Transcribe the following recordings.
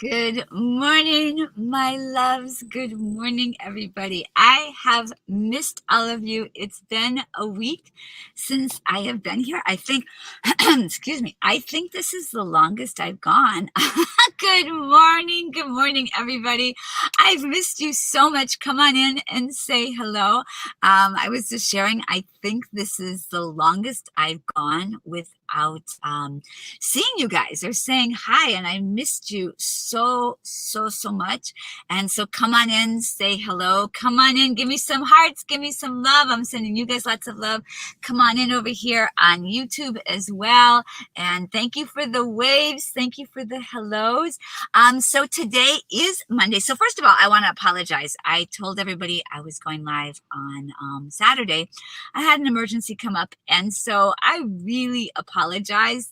Good morning, my loves. Good morning, everybody. I have missed all of you. It's been a week since I have been here. I think, excuse me, I think this is the longest I've gone. Good morning, everybody. I've missed you so much. Come on in and say hello. I was just sharing, I think this is the longest I've gone without seeing you guys or saying hi, and I missed you so much. And so come on in, say hello, come on in, give me some hearts, give me some love. I'm sending you guys lots of love. Come on in over here on YouTube as well, and thank you for the waves, thank you for the hellos. So today is Monday. So first of all, I want to apologize. I told everybody I was going live on Saturday. I had an emergency come up, and so I really apologize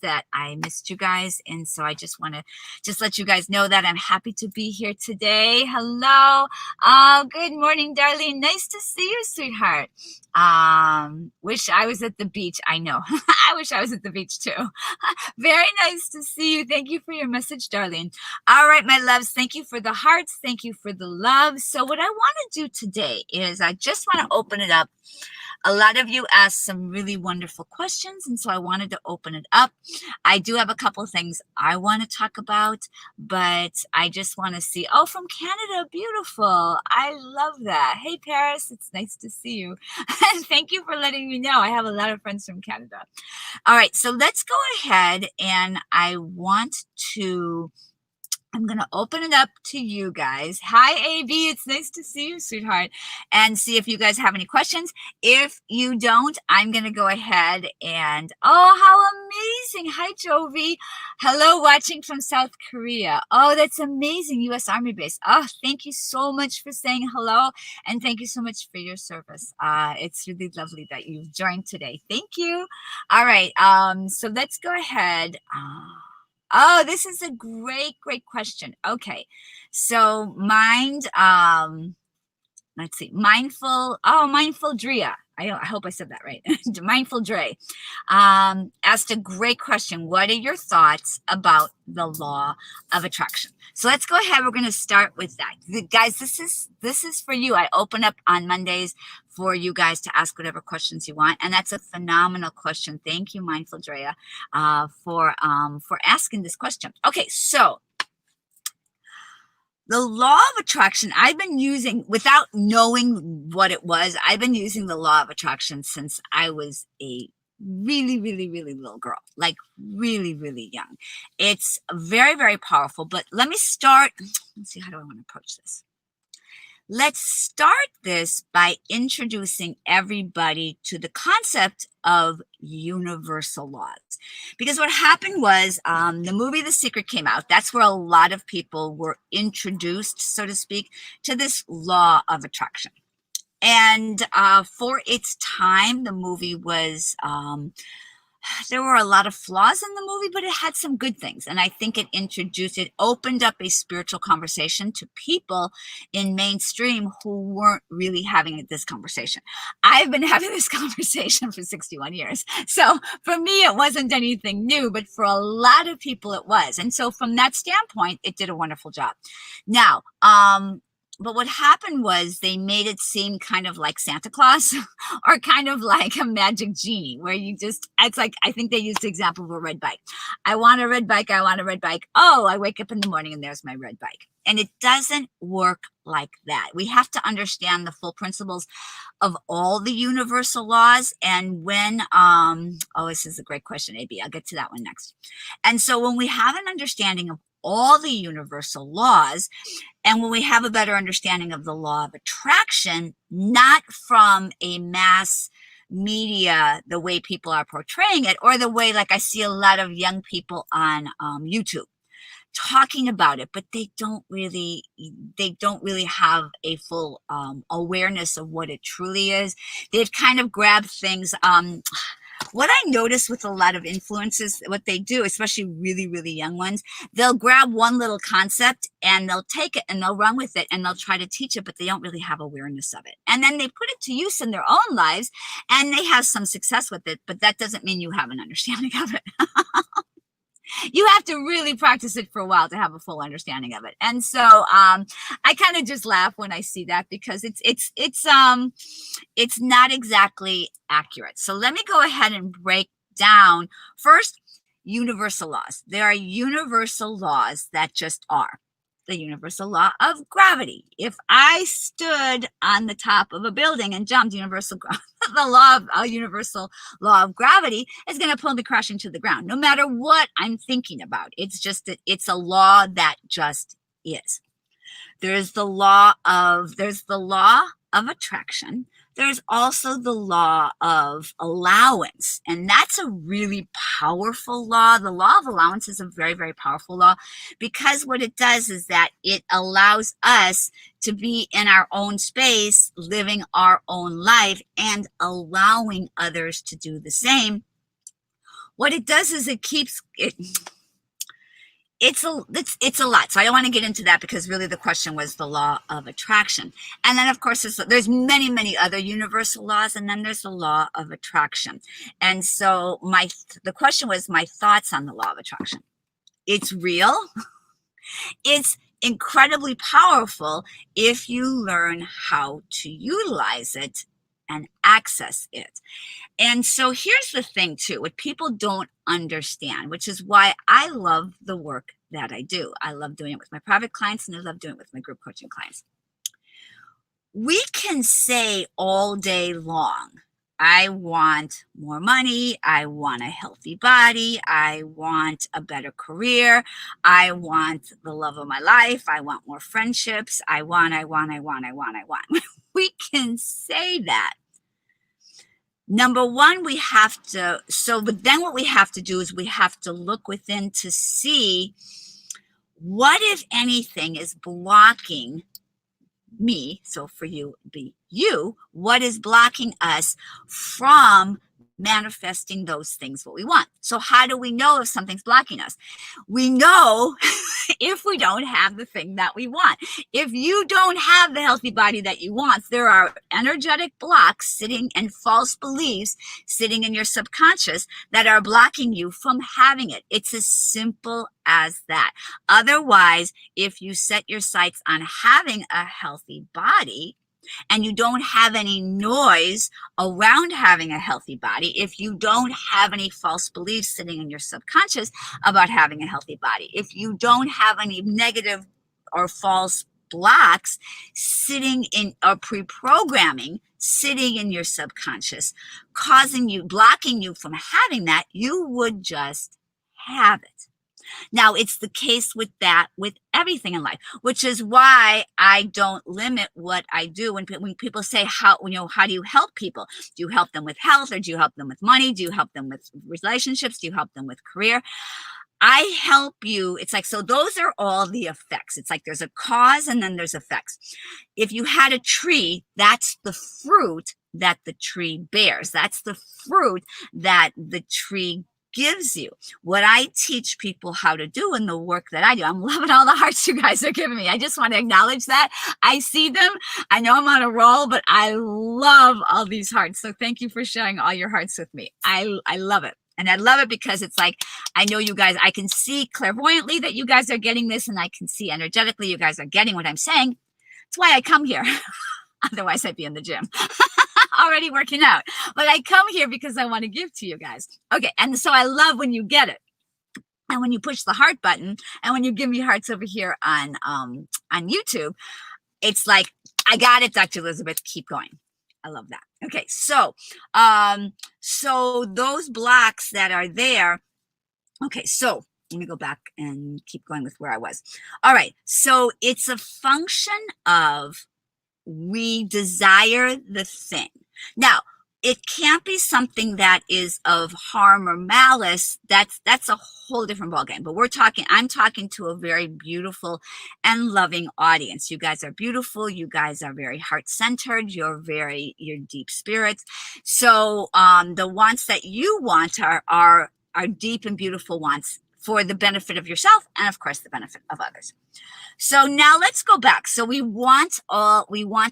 that I missed you guys. And so I just want to let you guys know that I'm happy to be here today. Hello. Good morning, Darlene. Nice to see you, sweetheart. Wish I was at the beach. I know. I wish I was at the beach too. Very nice to see you. Thank you for your message, Darlene. All right, my loves. Thank you for the hearts. Thank you for the love. So what I want to do today is I just want to open it up. A lot of you asked some really wonderful questions, and so I wanted to open it up. I do have a couple of things I want to talk about, but I just want to see, oh, from Canada, beautiful. I love that. Hey, Paris, it's nice to see you. Thank you for letting me know. I have a lot of friends from Canada. All right, so let's go ahead, and I'm going to open it up to you guys. Hi, AB. It's nice to see you, sweetheart, and see if you guys have any questions. If you don't, I'm going to go ahead and, oh, how amazing. Hi, Jovi. Hello, watching from South Korea. Oh, that's amazing. U.S. Army base. Oh, thank you so much for saying hello, and thank you so much for your service. It's really lovely that you've joined today. Thank you. All right. So let's go ahead. Oh, this is a great question. Okay. So let's see, Mindful Drea. I hope I said that right. Mindful Dre asked a great question. What are your thoughts about the law of attraction? So let's go ahead. We're going to start with that. Guys, this is for you. I open up on Mondays for you guys to ask whatever questions you want. And that's a phenomenal question. Thank you, Mindful Drea, for asking this question. Okay, so the law of attraction, I've been using, without knowing what it was, I've been using the law of attraction since I was a really little girl, like really young. It's very powerful, but let me start. Let's see, how do I want to approach this? Let's start this by introducing everybody to the concept of universal laws. Because what happened was the movie The Secret came out. That's where a lot of people were introduced, so to speak, to this law of attraction. And for its time, the movie was... there were a lot of flaws in the movie, but it had some good things. And I think it opened up a spiritual conversation to people in mainstream who weren't really having this conversation. I've been having this conversation for 61 years. So for me, it wasn't anything new, but for a lot of people, it was. And so from that standpoint, it did a wonderful job. Now, but what happened was they made it seem kind of like Santa Claus or kind of like a magic genie where it's like, I think they used the example of a red bike. I want a red bike. I want a red bike. Oh, I wake up in the morning and there's my red bike. And it doesn't work like that. We have to understand the full principles of all the universal laws. And when, this is a great question, AB. I'll get to that one next. And so when we have an understanding of all the universal laws, and when we have a better understanding of the law of attraction, not from a mass media, the way people are portraying it, or the way, like I see a lot of young people on YouTube talking about it, but they don't really have a full awareness of what it truly is. They've kind of grabbed things. What I notice with a lot of influencers, what they do, especially really young ones, they'll grab one little concept and they'll take it and they'll run with it and they'll try to teach it, but they don't really have awareness of it. And then they put it to use in their own lives and they have some success with it, but that doesn't mean you have an understanding of it. you have to really practice it for a while to have a full understanding of it. And so I kind of just laugh when I see that, because it's not exactly accurate. So let me go ahead and break down first universal laws. There are universal laws that just are. The universal law of gravity. If I stood on the top of a building and jumped, the universal law of gravity is going to pull me crashing to the ground, no matter what I'm thinking about. It's just that it's a law that just is. There's the law of attraction. There's also the law of allowance, and that's a really powerful law. The law of allowance is a very, very powerful law, because what it does is that it allows us to be in our own space, living our own life, and allowing others to do the same. What it does is it keeps it. It's a lot. So I don't want to get into that, because really the question was the law of attraction. And then, of course, there's many, many other universal laws, and then there's the law of attraction. And so the question was my thoughts on the law of attraction. It's real. It's incredibly powerful if you learn how to utilize it and access it. And so here's the thing too, what people don't understand, which is why I love the work that I do. I love doing it with my private clients, and I love doing it with my group coaching clients. We can say all day long, I want more money, I want a healthy body, I want a better career, I want the love of my life, I want more friendships, I want. We can say that. Number one, we have to, but then what we have to do is we have to look within to see what, if anything, is blocking me. So for you, be you, what is blocking us from manifesting those things what we want. So how do we know if something's blocking us? We know if we don't have the thing that we want. If you don't have the healthy body that you want, there are energetic blocks sitting and false beliefs sitting in your subconscious that are blocking you from having it. It's as simple as that. Otherwise, if you set your sights on having a healthy body, and you don't have any noise around having a healthy body, if you don't have any false beliefs sitting in your subconscious about having a healthy body, if you don't have any negative or false blocks sitting in or pre-programming sitting in your subconscious, blocking you from having that, you would just have it. Now, it's the case with everything in life, which is why I don't limit what I do. When people say, how do you help people? Do you help them with health, or do you help them with money? Do you help them with relationships? Do you help them with career? I help you. It's like, so those are all the effects. It's like there's a cause and then there's effects. If you had a tree, that's the fruit that the tree bears. That's the fruit that the tree gives you. What I teach people how to do in the work that I do, I'm loving all the hearts you guys are giving me. I just want to acknowledge that. I see them. I know I'm on a roll, but I love all these hearts. So thank you for sharing all your hearts with me. I love it. And I love it because it's like, I know you guys, I can see clairvoyantly that you guys are getting this, and I can see energetically you guys are getting what I'm saying. That's why I come here. Otherwise I'd be in the gym. Already working out, but I come here because I want to give to you guys. Okay. And so I love when you get it, and when you push the heart button, and when you give me hearts over here on YouTube, it's like, I got it, Dr. Elizabeth, keep going. I love that. Okay. So those blocks that are there. Okay. So let me go back and keep going with where I was. All right. So it's a function of, we desire the thing. Now, it can't be something that is of harm or malice. That's a whole different ballgame. But I'm talking to a very beautiful and loving audience. You guys are beautiful. You guys are very heart-centered. You're deep spirits. So the wants that you want are deep and beautiful wants for the benefit of yourself and, of course, the benefit of others. So now let's go back. So we want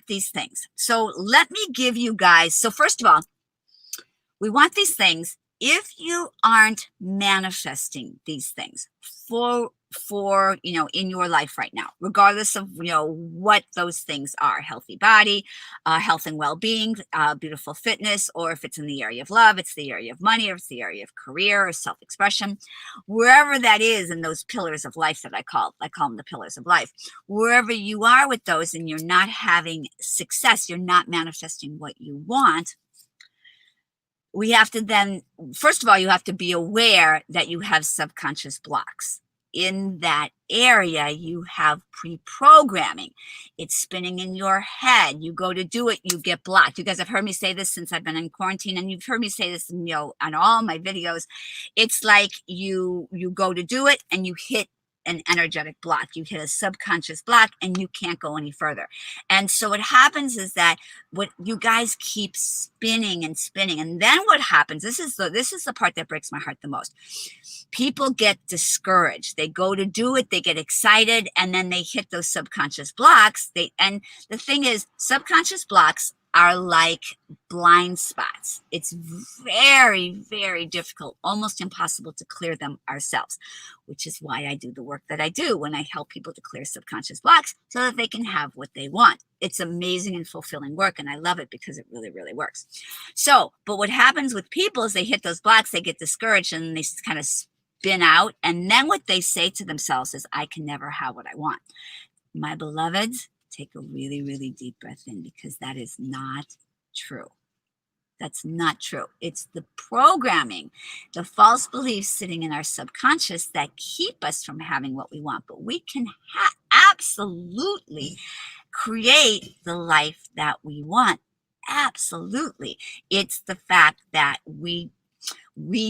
these things. So let me give you guys, so first of all, we want these things. if you aren't manifesting these things for in your life right now, regardless of what those things are, healthy body, health and well-being, beautiful fitness, or if it's in the area of love, it's the area of money, or it's the area of career or self-expression, wherever that is in those pillars of life that I call them the pillars of life, wherever you are with those and you're not having success, you're not manifesting what you want, we have to then, first of all, you have to be aware that you have subconscious blocks. In that area, you have pre-programming. It's spinning in your head. You go to do it, you get blocked. You guys have heard me say this since I've been in quarantine, and you've heard me say this, on all my videos. It's like you go to do it and you hit an energetic block. You hit a subconscious block and you can't go any further. And so what happens is that what you guys keep spinning and spinning. And then what happens, this is the part that breaks my heart the most. People get discouraged. They go to do it, they get excited, and then they hit those subconscious blocks. And the thing is, subconscious blocks are like blind spots. It's very, very difficult, almost impossible to clear them ourselves, which is why I do the work that I do when I help people to clear subconscious blocks so that they can have what they want. It's amazing and fulfilling work, and I love it because it really, really works. So, but what happens with people is they hit those blocks, they get discouraged, and they kind of spin out, and then what they say to themselves is, I can never have what I want. My beloveds, take a really, really deep breath in, because that is not true. That's not true. It's the programming, the false beliefs sitting in our subconscious that keep us from having what we want. But we can absolutely create the life that we want. Absolutely. It's the fact that we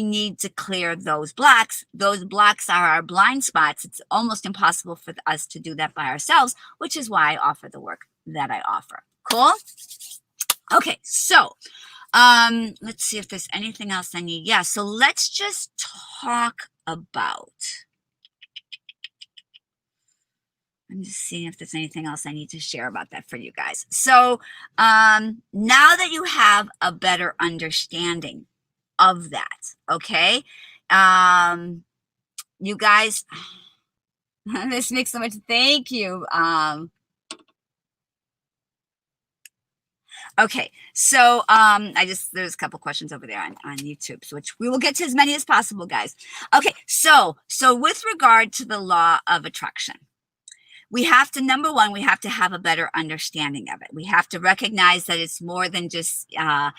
need to clear those blocks. Those blocks are our blind spots. It's almost impossible for us to do that by ourselves, which is why I offer the work that I offer. Cool? Okay, so let's see if there's anything else I need. Yeah, so let's just talk about, I'm just seeing if there's anything else I need to share about that for you guys. So now that you have a better understanding of that, okay, you guys, this makes so much, thank you. Okay, so there's a couple questions over there on YouTube, so which we will get to as many as possible, guys. Okay, so with regard to the law of attraction, we have to, number one, we have to have a better understanding of it. We have to recognize that it's more than just a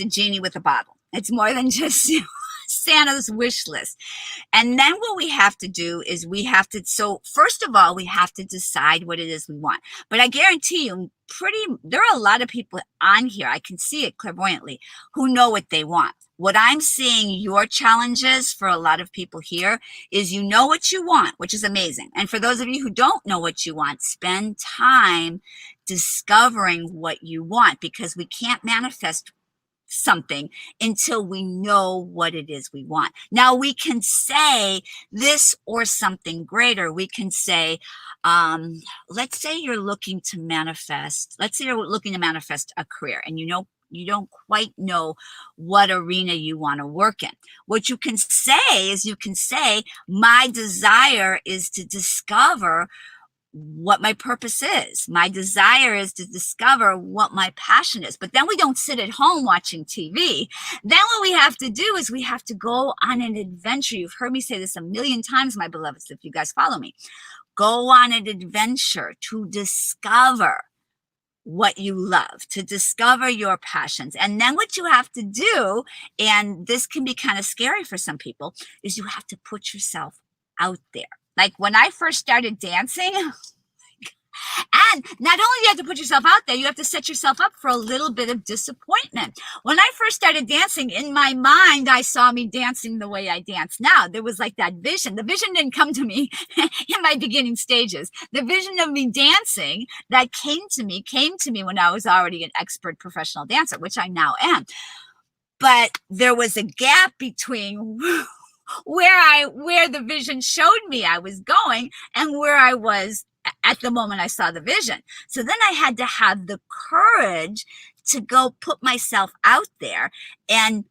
genie with a bottle. It's more than just Santa's wish list. And then what we have to do is so first of all, we have to decide what it is we want. But I guarantee you, there are a lot of people on here, I can see it clairvoyantly, who know what they want. What I'm seeing your challenges for a lot of people here is you know what you want, which is amazing. And for those of you who don't know what you want, spend time discovering what you want, because we can't manifest something until we know what it is we want. Now we can say this or something greater. We can say, let's say you're looking to manifest a career, and you don't quite know what arena you want to work in. What you can say is, my desire is to discover what my purpose is. My desire is to discover what my passion is. But then we don't sit at home watching TV. Then what we have to do is we have to go on an adventure. You've heard me say this a million times, my beloveds, if you guys follow me. Go on an adventure to discover what you love, to discover your passions. And then what you have to do, and this can be kind of scary for some people, is you have to put yourself out there. Like when I first started dancing, and not only do you have to put yourself out there, you have to set yourself up for a little bit of disappointment. When I first started dancing, in my mind, I saw me dancing the way I dance now. There was like that vision. The vision didn't come to me in my beginning stages. The vision of me dancing that came to me when I was already an expert professional dancer, which I now am. But there was a gap between where the vision showed me I was going and where I was at the moment I saw the vision. So then I had to have the courage to go put myself out there and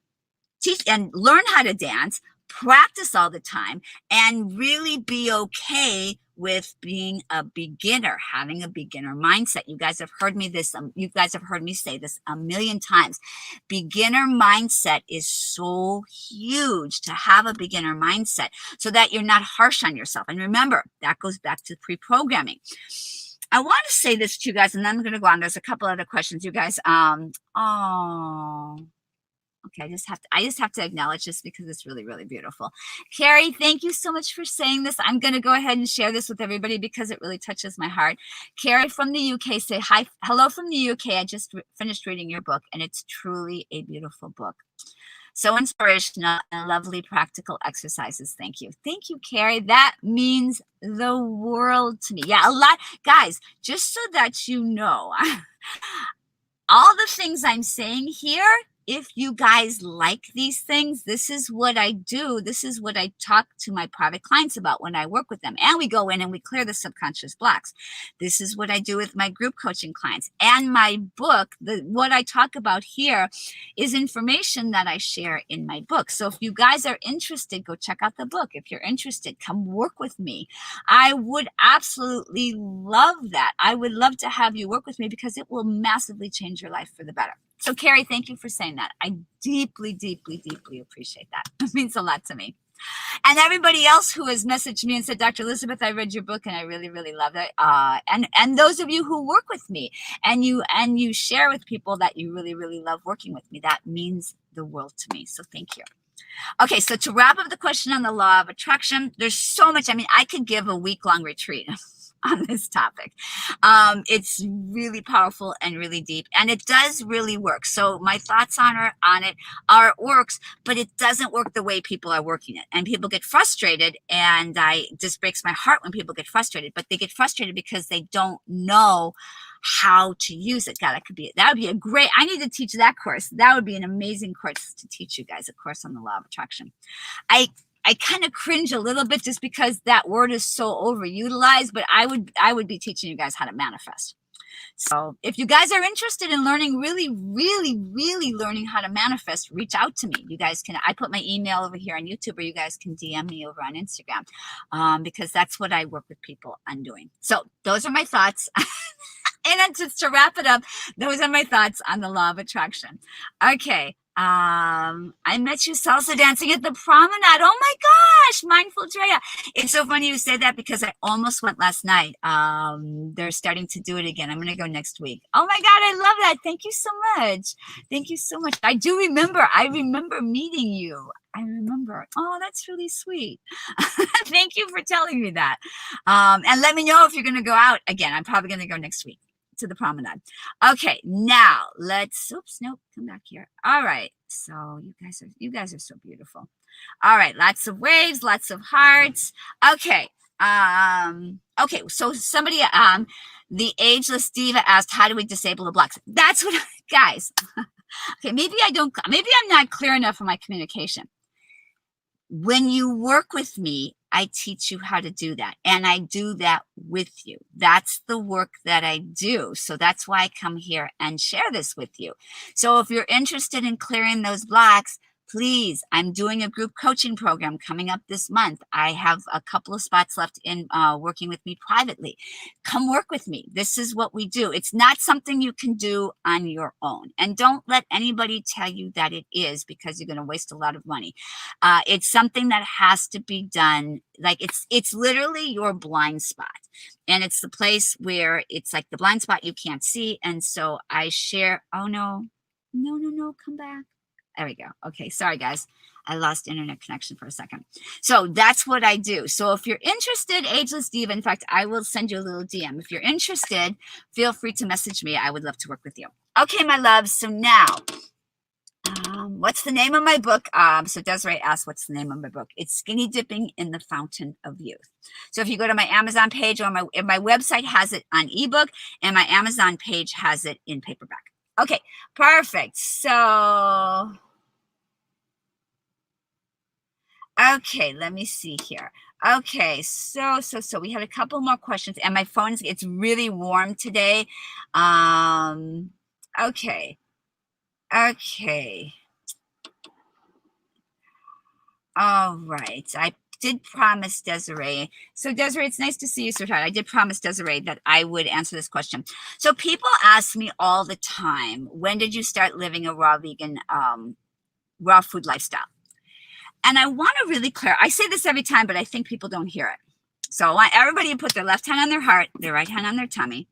teach and learn how to dance, practice all the time, and really be okay with being a beginner, having a beginner mindset. You guys have heard me you guys have heard me say this a million times. Beginner mindset is so huge, to have a beginner mindset so that you're not harsh on yourself. And remember, that goes back to pre-programming. I want to say this to you guys, and then I'm going to go on. There's a couple other questions, you guys. Okay, I just have to acknowledge this because it's really, really beautiful. Carrie, thank you so much for saying this. I'm going to go ahead and share this with everybody because it really touches my heart. Carrie from the UK, say hi. Hello from the UK. I just finished reading your book, and it's truly a beautiful book. So inspirational and lovely practical exercises. Thank you. Thank you, Carrie. That means the world to me. Yeah, a lot. Guys, just so that you know, all the things I'm saying here, if you guys like these things, this is what I do. This is what I talk to my private clients about when I work with them. And we go in and we clear the subconscious blocks. This is what I do with my group coaching clients. And my book, what I talk about here is information that I share in my book. So if you guys are interested, go check out the book. If you're interested, come work with me. I would absolutely love that. I would love to have you work with me because it will massively change your life for the better. So Carrie, thank you for saying that. I deeply, deeply, deeply appreciate that. It means a lot to me. And everybody else who has messaged me and said, Dr. Elizabeth, I read your book and I really, really love it. And those of you who work with me and you share with people that you really, really love working with me, that means the world to me. So thank you. Okay, so to wrap up the question on the law of attraction, there's so much. I mean, I could give a week-long retreat on this topic. It's really powerful and really deep, and it does really work. So my thoughts on it are it works, but it doesn't work the way people are working it. And people get frustrated, and just breaks my heart when people get frustrated, but they get frustrated because they don't know how to use it. God, that would be a great, I need to teach that course. That would be an amazing course to teach you guys, a course on the law of attraction. I kind of cringe a little bit just because that word is so overutilized, but I would be teaching you guys how to manifest. So if you guys are interested in learning, really, really, really learning how to manifest, reach out to me. You guys can, I put my email over here on YouTube, or you guys can DM me over on Instagram, because that's what I work with people on doing. So those are my thoughts. And then just to wrap it up, those are my thoughts on the law of attraction. Okay. I met you salsa dancing at the promenade. Oh my gosh, Mindful Drea. It's so funny you say that because I almost went last night. They're starting to do it again. I'm going to go next week. Oh my God, I love that. Thank you so much. Thank you so much. I remember meeting you. I remember. Oh, that's really sweet. Thank you for telling me that. And let me know if you're going to go out again. I'm probably going to go next week to the promenade. Okay, now let's, oops, nope, come back here. All right, so you guys are so beautiful. All right, lots of waves, lots of hearts. Okay, okay, so somebody, the Ageless Diva asked, how do we disable the blocks? That's what, guys, okay, maybe I'm not clear enough in my communication. When you work with me, I teach you how to do that. And I do that with you. That's the work that I do. So that's why I come here and share this with you. So if you're interested in clearing those blocks, please, I'm doing a group coaching program coming up this month. I have a couple of spots left in working with me privately. Come work with me. This is what we do. It's not something you can do on your own. And don't let anybody tell you that it is, because you're going to waste a lot of money. It's something that has to be done. Like it's literally your blind spot. And it's the place where it's like the blind spot you can't see. And so I share, oh no, come back. There we go. Okay, sorry guys. I lost internet connection for a second. So that's what I do. So if you're interested, Ageless Diva, in fact, I will send you a little DM. If you're interested, feel free to message me. I would love to work with you. Okay, my loves. So now, what's the name of my book? So Desiree asked, what's the name of my book? It's Skinny Dipping in the Fountain of Youth. So if you go to my Amazon page, or my website has it on ebook, and my Amazon page has it in paperback. Okay, perfect. So, okay, let me see here. Okay, so we had a couple more questions, and my phone it's really warm today. Okay. All right. I did promise Desiree. So Desiree, it's nice to see you, sweetheart. I did promise Desiree that I would answer this question. So people ask me all the time, when did you start living a raw vegan, raw food lifestyle? And I want to really clear, I say this every time, but I think people don't hear it. So I want everybody to put their left hand on their heart, their right hand on their tummy.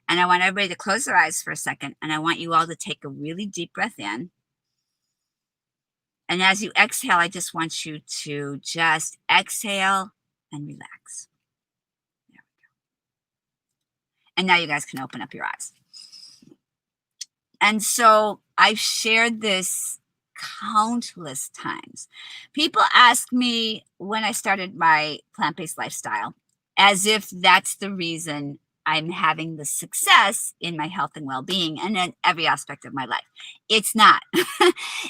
And I want everybody to close their eyes for a second. And I want you all to take a really deep breath in. And as you exhale, I just want you to just exhale and relax. There we go. And now you guys can open up your eyes. And so I've shared this countless times. People ask me when I started my plant-based lifestyle, as if that's the reason I'm having the success in my health and well-being and in every aspect of my life. It's not.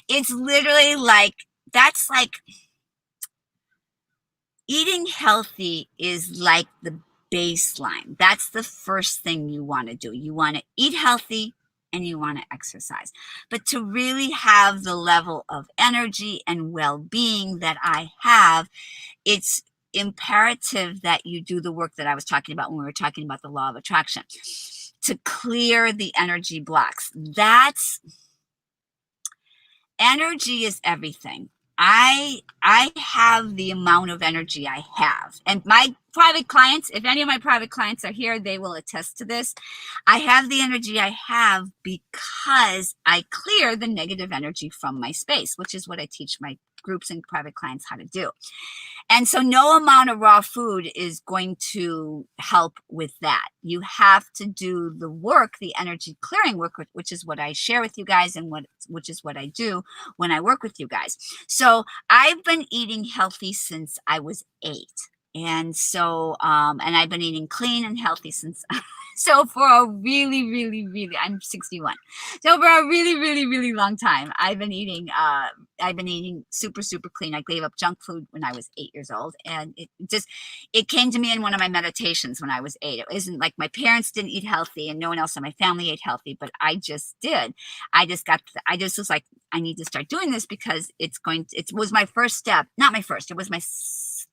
It's literally like, that's like eating healthy is like the baseline. That's the first thing you want to do. You want to eat healthy and you want to exercise. But to really have the level of energy and well-being that I have, it's imperative that you do the work that I was talking about when we were talking about the law of attraction, to clear the energy blocks. That's energy is everything. I have the amount of energy I have, and my private clients, if any of my private clients are here, they will attest to this. I have the energy I have because I clear the negative energy from my space, which is what I teach my groups and private clients how to do. And so no amount of raw food is going to help with that. You have to do the work, the energy clearing work, which is what I share with you guys and which is what I do when I work with you guys. So I've been eating healthy since I was 8. And so, and I've been eating clean and healthy since, so for a really, I'm 61. So for a really long time, I've been eating super clean. I gave up junk food when I was 8 years old. And it came to me in one of my meditations when I was 8. It isn't like my parents didn't eat healthy and no one else in my family ate healthy, but I just did. I just was like, I need to start doing this because it was my first step, not my first, it was my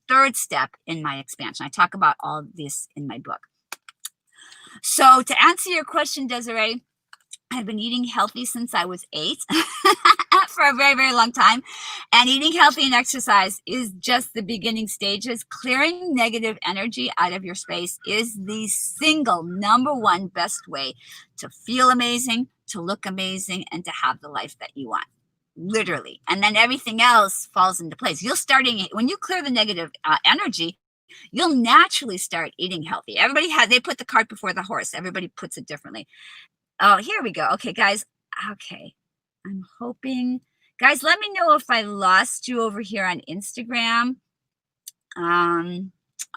third step in my expansion. I talk about all of this in my book. So to answer your question, Desiree, I've been eating healthy since I was 8 for a very long time. And eating healthy and exercise is just the beginning stages. Clearing negative energy out of your space is the single #1 best way to feel amazing, to look amazing, and to have the life that you want. Literally. And then everything else falls into place. When you clear the negative energy, you'll naturally start eating healthy. They put the cart before the horse. Everybody puts it differently. Oh, here we go. Okay, guys. Okay. I'm hoping, guys, let me know if I lost you over here on Instagram.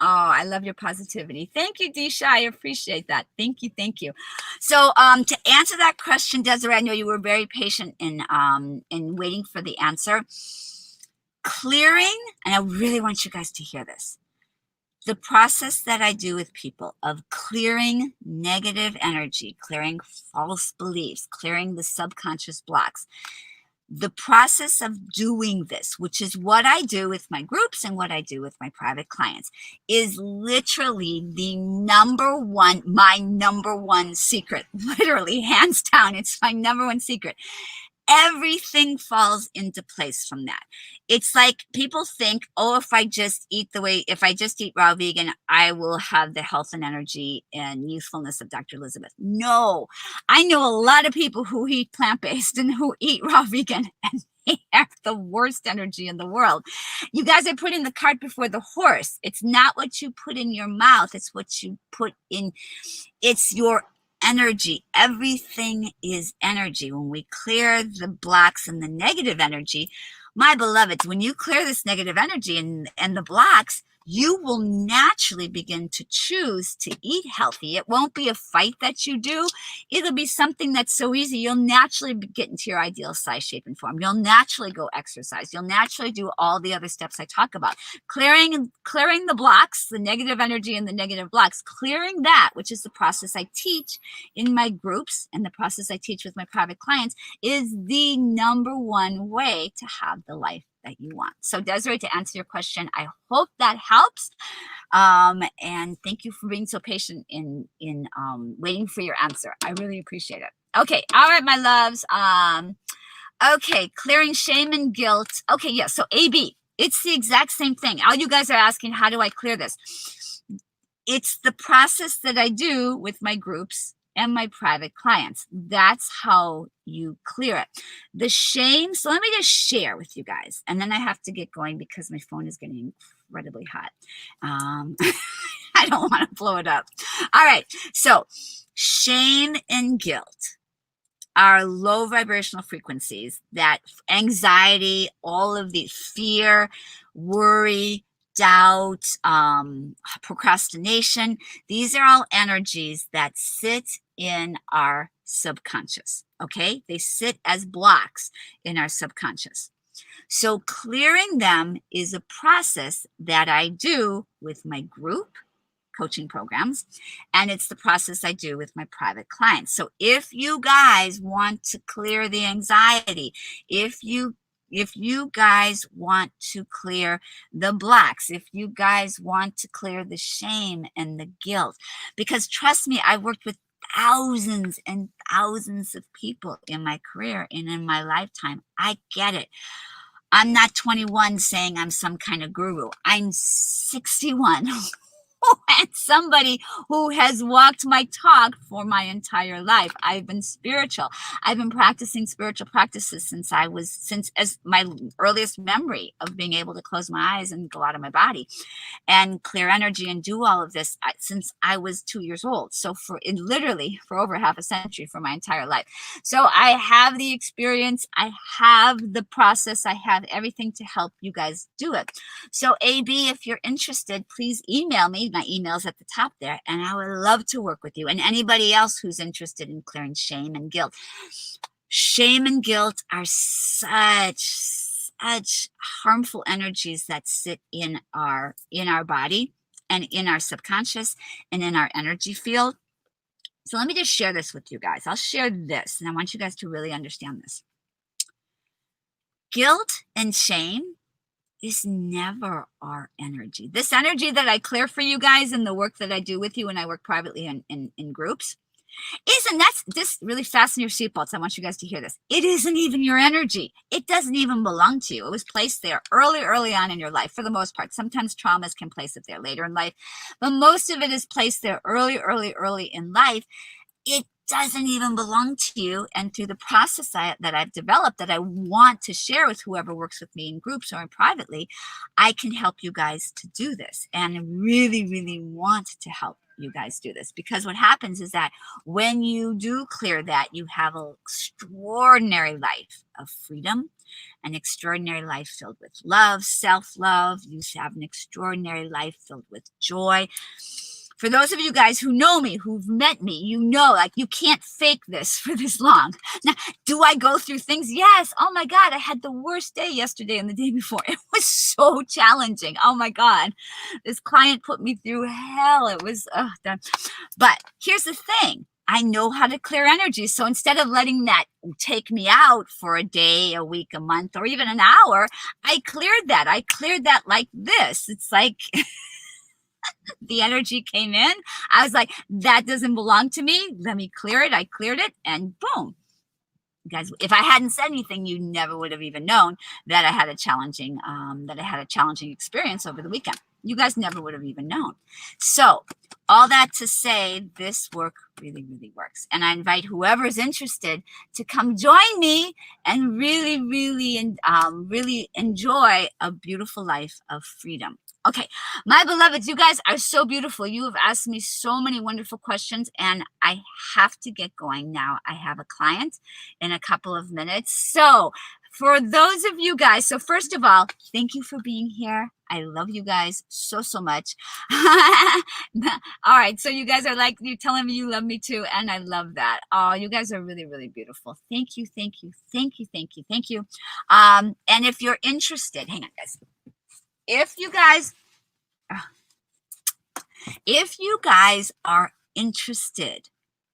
Oh, I love your positivity. Thank you, Disha. I appreciate that. Thank you. So to answer that question, Desiree, I know you were very patient in waiting for the answer. Clearing, and I really want you guys to hear this. The process that I do with people of clearing negative energy, clearing false beliefs, clearing the subconscious blocks, the process of doing this, which is what I do with my groups and what I do with my private clients, is literally my number one secret. Literally, hands down, it's my number one secret. Everything falls into place from that. It's like people think, oh, if I just eat raw vegan, I will have the health and energy and youthfulness of Dr. Elizabeth. No, I know a lot of people who eat plant-based and who eat raw vegan, and they have the worst energy in the world. You guys are putting the cart before the horse. It's not what you put in your mouth. It's what you put in. It's your energy. Everything is energy. When we clear the blocks and the negative energy, my beloveds, when you clear this negative energy and the blocks, you will naturally begin to choose to eat healthy. It won't be a fight that you do. It'll be something that's so easy. You'll naturally get into your ideal size, shape, and form. You'll naturally go exercise. You'll naturally do all the other steps I talk about. Clearing the blocks, the negative energy and the negative blocks, clearing that, which is the process I teach in my groups and the process I teach with my private clients, is the #1 way to have the life that you want. So Desiree, to answer your question, I hope that helps. And thank you for being so patient in waiting for your answer. I really appreciate it. Okay. All right, my loves. Okay. Clearing shame and guilt. Okay. Yeah. So AB, it's the exact same thing. All you guys are asking, how do I clear this? It's the process that I do with my groups and my private clients. That's how you clear it. The shame, so let me just share with you guys, and then I have to get going because my phone is getting incredibly hot. I don't want to blow it up. All right, so shame and guilt are low vibrational frequencies that anxiety, all of the fear, worry, doubt, procrastination, these are all energies that sit in our subconscious, okay? They sit as blocks in our subconscious. So clearing them is a process that I do with my group coaching programs, and it's the process I do with my private clients. So if you guys want to clear the anxiety, if you guys want to clear the blocks, if you guys want to clear the shame and the guilt, because trust me, I worked with thousands and thousands of people in my career and in my lifetime. I get it. I'm not 21 saying I'm some kind of guru. I'm 61. And somebody who has walked my talk for my entire life. I've been spiritual. I've been practicing spiritual practices since as my earliest memory of being able to close my eyes and go out of my body and clear energy and do all of this since I was 2 years old. So literally for over half a century, for my entire life. So I have the experience, I have the process, I have everything to help you guys do it. So AB, if you're interested, please email me. My email's at the top there, and I would love to work with you and anybody else who's interested in clearing shame and guilt. Shame and guilt are such harmful energies that sit in our body and in our subconscious and in our energy field. So let me just share this with you guys. I'll share this, and I want you guys to really understand this. Guilt and shame is never our energy. This energy that I clear for you guys in the work that I do with you, and I work privately in groups, that's this really fasten your seatbelts. I want you guys to hear this. It isn't even your energy. It doesn't even belong to you. It was placed there early on in your life for the most part. Sometimes traumas can place it there later in life, but most of it is placed there early in life. It doesn't even belong to you. And through the process that I've developed, that I want to share with whoever works with me in groups or privately, I can help you guys to do this. And I really, really want to help you guys do this, because what happens is that when you do clear that, you have an extraordinary life of freedom, an extraordinary life filled with love, self-love. You have an extraordinary life filled with joy. For those of you guys who know me, who've met me, you know, like, you can't fake this for this long. Now, do I go through things? Yes. Oh my God. I had the worst day yesterday and the day before. It was so challenging. Oh my God. This client put me through hell. It was, but here's the thing. I know how to clear energy. So instead of letting that take me out for a day, a week, a month, or even an hour, I cleared that. I cleared that like this. It's like the energy came in. I was like, that doesn't belong to me. Let me clear it. I cleared it, and boom. Guys, if I hadn't said anything, you never would have even known that I had a challenging experience over the weekend. You guys never would have even known. So all that to say, this work really, really works. And I invite whoever is interested to come join me and really, really, really enjoy a beautiful life of freedom. Okay, my beloveds, you guys are so beautiful. You have asked me so many wonderful questions, and I have to get going now. I have a client in a couple of minutes. So for those of you guys, so first of all, thank you for being here. I love you guys so, so much. All right, so you guys are like, you're telling me you love me too, and I love that. Oh, you guys are really, really beautiful. Thank you, thank you, thank you, thank you, thank you. And if you're interested, hang on, guys. If you guys are interested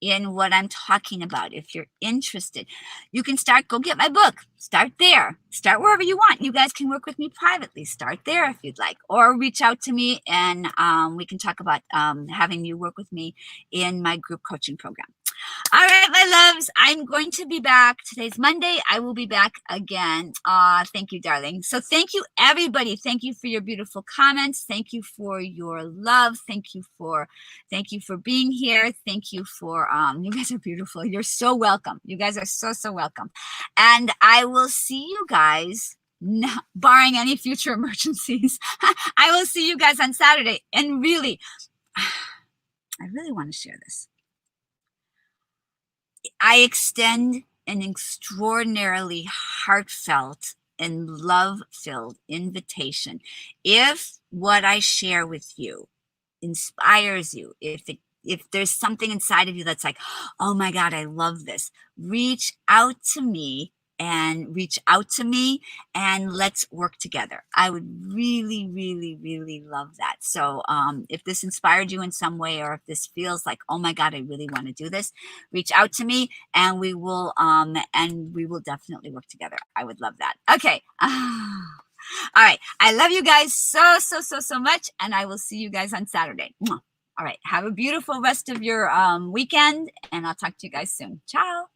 in what I'm talking about, if you're interested, you can go get my book. Start there. Start wherever you want. You guys can work with me privately. Start there if you'd like, or reach out to me and we can talk about having you work with me in my group coaching program. All right, my loves, I'm going to be back. Today's Monday. I will be back again. Thank you, darling. So thank you, everybody. Thank you for your beautiful comments. Thank you for your love. Thank you for being here. Thank you for, you guys are beautiful. You're so welcome. You guys are so, so welcome. And I will see you guys, barring any future emergencies. I will see you guys on Saturday. And really, I really want to share this. I extend an extraordinarily heartfelt and love-filled invitation. If what I share with you inspires you, if there's something inside of you that's like, oh my God, I love this, reach out to me and let's work together. I would really, really, really love that. So if this inspired you in some way, or if this feels like, oh my God, I really want to do this, reach out to me and we will definitely work together. I would love that. Okay. All right. I love you guys so, so, so, so much. And I will see you guys on Saturday. All right. Have a beautiful rest of your weekend, and I'll talk to you guys soon. Ciao.